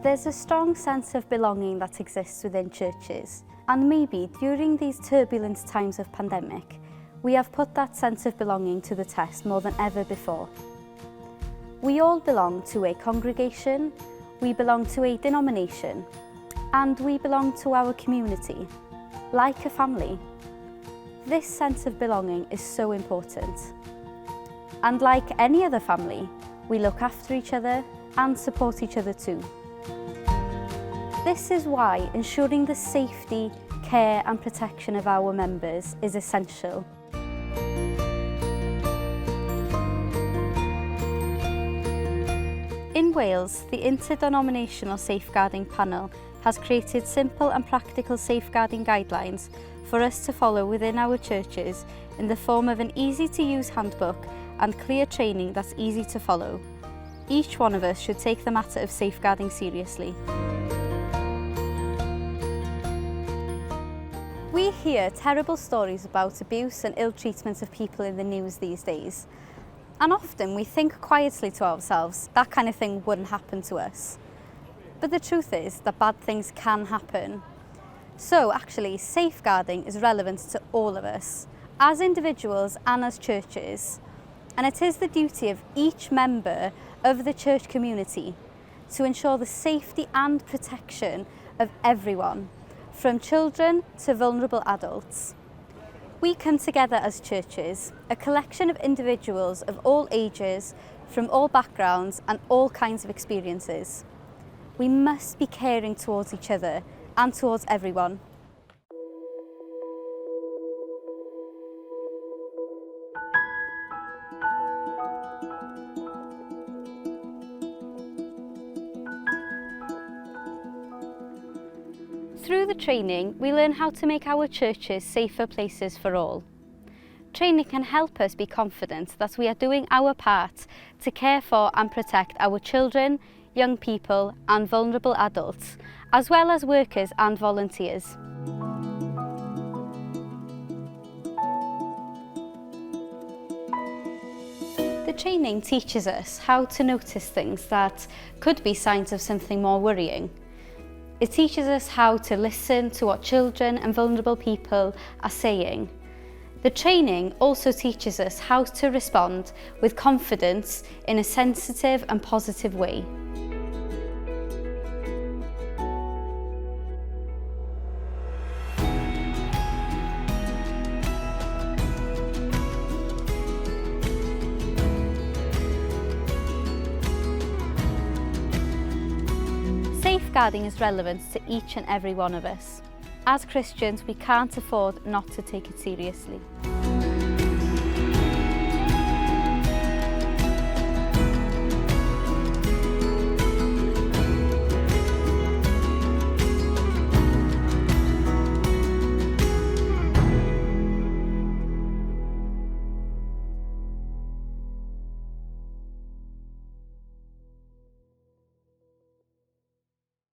There's a strong sense of belonging that exists within churches, and maybe during these turbulent times of pandemic, we have put that sense of belonging to the test more than ever before. We all belong to a congregation, we belong to a denomination, and we belong to our community, like a family. This sense of belonging is so important. And like any other family, we look after each other and support each other too. This is why ensuring the safety, care and protection of our members is essential. In Wales, the Interdenominational Safeguarding Panel has created simple and practical safeguarding guidelines for us to follow within our churches in the form of an easy-to-use handbook and clear training that's easy to follow. Each one of us should take the matter of safeguarding seriously. We hear terrible stories about abuse and ill treatment of people in the news these days. And often we think quietly to ourselves, that kind of thing wouldn't happen to us. But the truth is that bad things can happen. So actually, safeguarding is relevant to all of us, as individuals and as churches. And it is the duty of each member of the church community to ensure the safety and protection of everyone, from children to vulnerable adults. We come together as churches, a collection of individuals of all ages, from all backgrounds and all kinds of experiences. We must be caring towards each other and towards everyone. Through the training, we learn how to make our churches safer places for all. Training can help us be confident that we are doing our part to care for and protect our children, young people and vulnerable adults, as well as workers and volunteers. The training teaches us how to notice things that could be signs of something more worrying. It teaches us how to listen to what children and vulnerable people are saying. The training also teaches us how to respond with confidence in a sensitive and positive way. Safeguarding is relevant to each and every one of us. As Christians, we can't afford not to take it seriously.